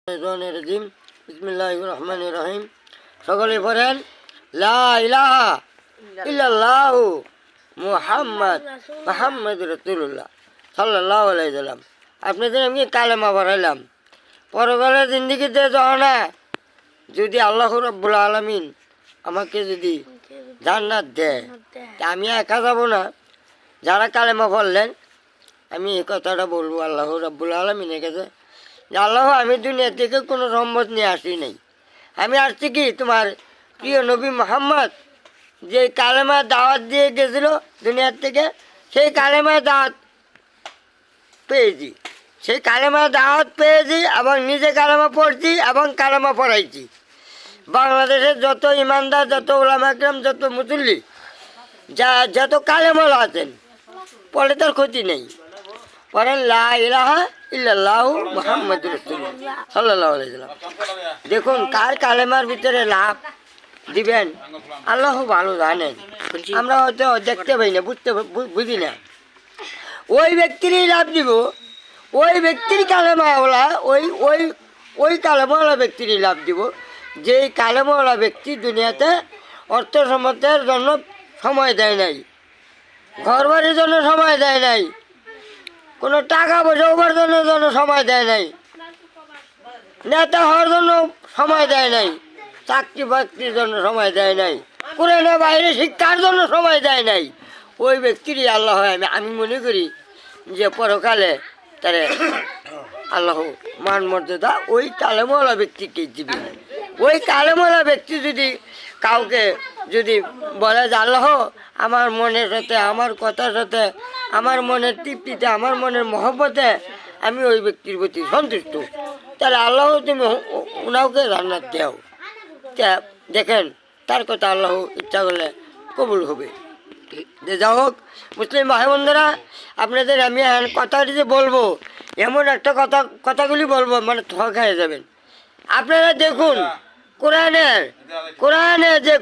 রাজিম বিসমিল্লাহির রহমানির রহিম। সকলে পড়েন লা ইলাহা ইল্লাল্লাহু মুহাম্মাদুর রাসূলুল্লাহ সাল্লাল্লাহু আলাইহি ওয়াসাল্লাম। আপনাদের আমি কালেমা পড়াইলাম। পরকালের জিন্দেগিতে যখন যদি আল্লাহ রাব্বুল আলামিন আমাকে যদি জান্নাত দেয়, তা আমি একা যাব না। যারা কালেমা পড়লেন আমি এই কথাটা বলবো আল্লাহ রাব্বুল আলামিনের কাছে, আল্লাহ আমি দুনিয়া থেকে কোনো সম্পদ নিয়ে আসি নাই। আমি আসছি কি তোমার প্রিয় নবী মুহাম্মদ যে কালেমা দাওয়াত দিয়ে গেছিল দুনিয়ার থেকে, সেই কালেমা দাওয়াত পেয়েছি। সেই কালেমা দাওয়াত পেয়েছি এবং নিজে কালেমা পড়ছি এবং কালেমা পড়াইছি। বাংলাদেশের যত ইমানদার, যত উলামা একরাম, যত মুসল্লি যত কালেমাল আছেন পড়ে তার ক্ষতি নেই। পড়েন লা ইলাহা ইল্লাল্লাহু মুহাম্মাদুর রাসূলুল্লাহ সাল্লাল্লাহু আলাইহি ওয়াসাল্লাম। দেখুন কার কালেমার ভিতরে লাভ দিবেন আল্লাহ ভালো জানেন। আমরা হয়তো দেখতে পাই না, বুঝি না। ওই ব্যক্তিরই লাভ দিব, ওই ব্যক্তির কালেমাওয়ালা ওই কালেমাওয়ালা ব্যক্তিরই লাভ দিব যেই কালেমাওয়ালা ব্যক্তি দুনিয়াতে অর্থ সম্পদের জন্য সময় দেয় নাই, ঘর বাড়ির জন্য সময় দেয় নাই, কোনো টাকা পয়সা উপার্জনের জন্য সময় দেয় নাই, নেতা হওয়ার জন্য সময় দেয় নাই, চাকরি বাকরির জন্য সময় দেয় নাই, কোরআনের বাইরে শিক্ষার জন্য সময় দেয় নাই। ওই ব্যক্তিরই আল্লাহ আমি মনে করি যে পরকালে তারে আল্লাহ মান মর্যাদা ওই কালেমওয়ালা ব্যক্তিকে দিবে। ওই কালেমওয়ালা ব্যক্তি যদি কাউকে যদি বলে যে আল্লাহ আমার মনের সাথে, আমার কথার সাথে, আমার মনের তৃপ্তিতে, আমার মনের মহব্বতে আমি ওই ব্যক্তির প্রতি সন্তুষ্ট, তাহলে আল্লাহ তুমি ওনাকে জান্নাত দাও। তা দেখেন তার কথা আল্লাহ ইচ্ছা করলে কবুল হবে। যে যা হোক মুসলিম ভাই বোনেরা, আপনাদের আমি কথাটি যে বলবো এমন একটা কথাগুলি বলবো মানে ঠকায় যাবেন। আপনারা দেখুন কোরআনের যে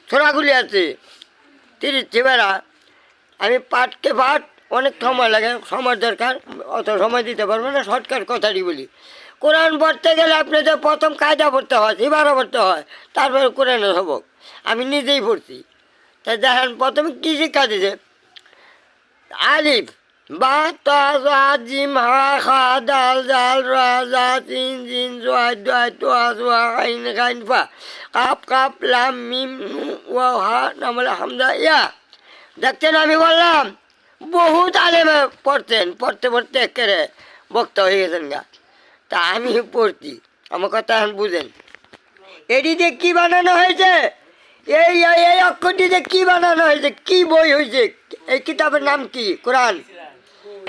ছোড়াগুলি আছে 30 চেবেরা, আমি পাঠ অনেক সময় লাগে, সময় দরকার, অত সময় দিতে পারবো না, শর্টকাট কথাটি বলি। কোরআন পড়তে গেলে আপনাদের প্রথম কায়দা পড়তে হয়, সিবারা পড়তে হয়, তারপরে কোরআনের সবক। আমি নিজেই পড়ছি। তাই দেখেন প্রথমে কী শিক্ষা দিছে, আলিফ বা তা জা জিম হা খা দাল জাল রা জা তিন জিন জয় দয় তোয়া জোয়া আইন গাইন ফা কাপ কাপ লাম মিম নু ওয়া হা নামলে হামদা ইয়া। দেখছেন আমি বললাম বহুত আলেমে পড়তে একেবারে বক্তা হয়ে গেছেন গা। তা আমি পড়ছি, আমার কথা এখন বুঝেন। এটি দিয়ে কী বানানো হয়েছে, এই অক্ষরটি দিয়ে কী বানানো হয়েছে, কী বই হয়েছে, এই কিতাবের নাম কি? কোরআন।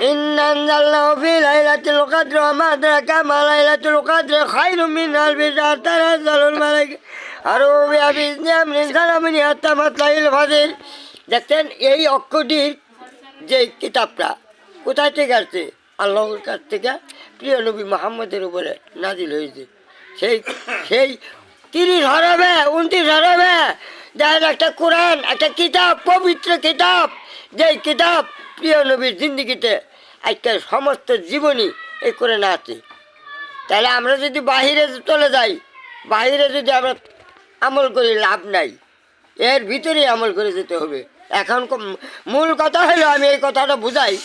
ইন্না আনজালনাহু ফি লাইলাতুল কদর ওয়া মা আদরাকা মা লাইলাতুল কদর খায়রুম মিন আলফি শাহর তানাজ্জালুল মালায়েকা আরুবিয়া বিইজনি আমরিন সালামুন হিয়া হাত্তা মাতলাইল ফাজর। দেখছেন এই অক্ষরটির যে কিতাবটা কোথায় থেকে আসছে? আল্লাহর কাছ থেকে প্রিয় নবী মুহাম্মদের উপরে নাজিল হয়েছে। সেই 30 হরফে 29 হরফে দেখেন একটা কোরআন, একটা কিতাব, পবিত্র কিতাব, যেই কিতাব প্রিয় নবীর জিন্দিগিতে একটা সমস্ত জীবনী এই কোরআনে আছে। তাহলে আমরা যদি বাহিরে চলে যাই, বাহিরে যদি আমরা আমল করি লাভ নাই, এর ভিতরেই আমল করে যেতে হবে। এখন মূল কথা হলো আমি এই কথাটা বুঝাই।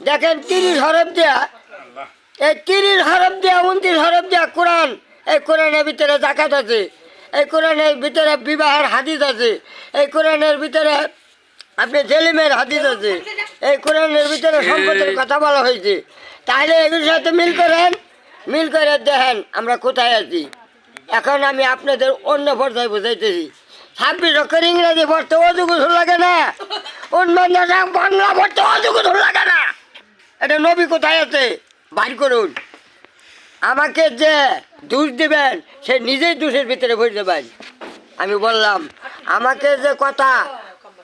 দেখেন 30 হরফ দেয়া, এই 30 হরফ দেয়া 29 হরফ দেয়া কোরআন। এই কোরআনের ভিতরে জাকাত আছে, এই কোরআনের ভিতরে বিবাহের হাদিস আছে, এই কোরআনের ভিতরে আপনি জেলিমের হাদিস আছে, এই কোরআনের ভিতরে সম্পদের কথা বলা হয়েছে। তাহলে এগুলোর সাথে মিল করে দেখেন আমরা কোথায় আছি। এখন আমি আপনাদের অন্য পর্যায়ে বুঝাইতেছি। 26 অক্ষর ইংরেজি পড়তে অযোগ্য লাগে না, বাংলা পড়তে অযোগ্য লাগে না। এটা নবী কোথায় আছে বাইর করুন। আমাকে যে দোষ দিবেন সে নিজেই দোষের ভিতরে ভরে দেবেন। আমি বললাম আমাকে যে কথা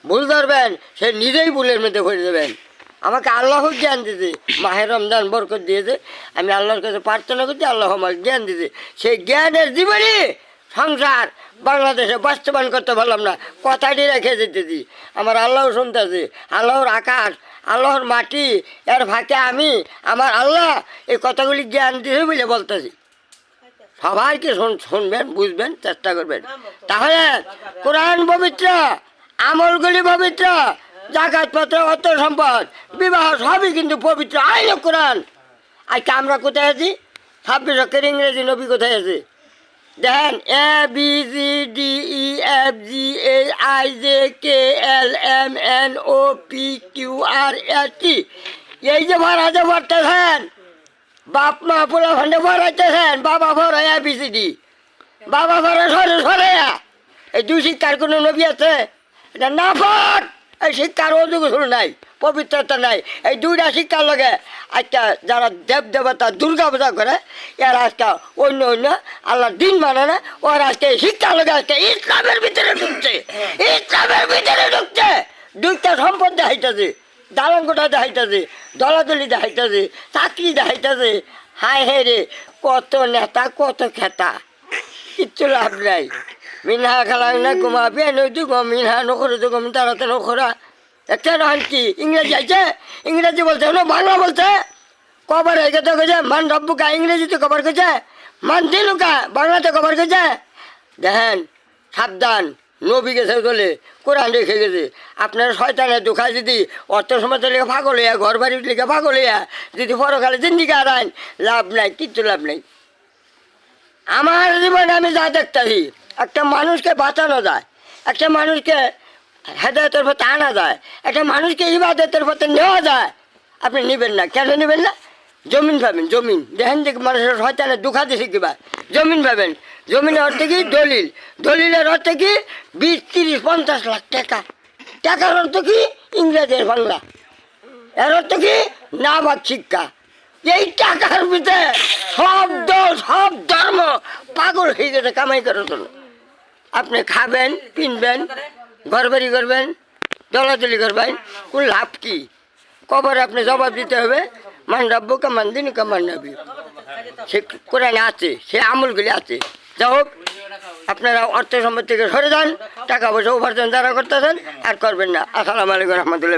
ভুল ধরবেন সে নিজেই ভুলের মধ্যে ভরে দেবেন। আমাকে আল্লাহ জ্ঞান দিতে, মাহে রমজান বরকত দিয়েছে, আমি আল্লাহর কাছে প্রার্থনা করছি আল্লাহ আমাকে জ্ঞান দিতে। সেই জ্ঞানের জীবনী সংসার বাংলাদেশে বাস্তবায়ন করতে পারলাম না, কথাটি রেখে যেতেছি। আমার আল্লাহ শুনতেছে, আল্লাহর আকাশ, আল্লাহর মাটি, এর ফাঁকে আমি আমার আল্লাহ এই কথাগুলি জ্ঞান দিতে বলে বলতেছি। সবাইকে শুনবেন, বুঝবেন, চেষ্টা করবেন। তাহলে কোরআন পবিত্র, আমলগুলি পবিত্র, জাকাতপত্র, অর্থ সম্পদ, বিবাহ সবই কিন্তু পবিত্র আইন কোরআন। আজকে আমরা কোথায় আছি? 26 অক্ষরের ইংরেজি নবী কোথায় আছে? দেখেন, ABCDEFGHIJKLMNOPQRST, এই যে ভরাতে পড়তেছেন, বাপ মা পোলা ভান্ডে ভরাইতেছেন, বাবা ভরা ABCD, বাবা ভরা সরে সরে। এই দুই শিক্ষার কোনো নবী আছে? এটা না পড়, এই শিক্ষার অযোগ্য নাই, পবিত্রতা নাই। এই দুইটা শিক্ষার লগে আজকে যারা দেব দেবতা দুর্গা পূজা করে, এরা আজকে অন্য অন্য আল্লাহর দিন মানে না, ওরা আজকে শিক্ষার লগে আজকে ইসলামের ভিতরে ঢুকছে, ইসলামের ভিতরে ঢুকছে। দুইটা সম্পদ দেখাইতেছে, দালান কোঠা দেখাইতেছে, দলাদলি দেখাইতেছে, চাকরি দেখাইতেছে। হায় হে রে, কত নেতা, কত খেতা, কিচ্ছু লাভ নাই। মিনহা খেলা না ঘুমাবি নদী গম, মিনহা নখরে তো গম, তারাতে নখরা। একটা নয় কি ইংরেজি আছে? ইংরেজি বলছে না, বাংলা বলছে। কবার হয়ে গেছে কেছে মান রব্বুকা, ইংরেজিতে কবার কেছে, মান দিলুকা, বাংলাতে কবার কেছে। দেখেন, সাবধান, নবী গেছে চলে, কোরআন রেখে গেছে। আপনার শয়তানের দুঃখায় যদি অর্থ সমাজের লেগে পাগল হইয়া, ঘর বাড়ির লেগে পাগল হইয়া যদি পরকালে জিন্দিগি হারান, লাভ নাই, কিচ্ছু লাভ নাই। আমার জীবনে আমি যা দেখতেছি, একটা মানুষকে বাঁচানো যায়, একটা মানুষকে হেদায়তের পথে আনা যায়, একটা মানুষকে ইবাদতের পথে নেওয়া যায়। আপনি নেবেন না, কেন নেবেন না? জমিন পাবেন, জমিন। দেখেন যে মানুষের শয়তানের দুঃখা দিছে কিবা, জমিন পাবেন। জমিনের অর্থে কি? দলিল। দলিলের অর্থে কি? 20, 30, 50 লাখ টাকা। টাকার অর্থ কি? ইংরেজের বাংলা। এর অর্থ কি? নাবাক শিক্ষা। এই টাকার ভিতরে সব ধর্ম পাগল হয়ে গেছে কামাই করার জন্য। আপনি খাবেন, কিনবেন, ঘর বাড়ি করবেন, দলাদলি করবেন, কোন লাভ কি? কবর আপনি জবাব দিতে হবে, মান রব্বু কামান দিন কামান নবী। সে কোরআনে আছে, সে আমলগুলি আছে। যাই হোক, আপনারা অর্থ সম্পদ থেকে সরে যান, টাকা পয়সা উপার্জন যারা করতেছেন আর করবেন না। আসসালামু আলাইকুম রহমতুল্লাহ।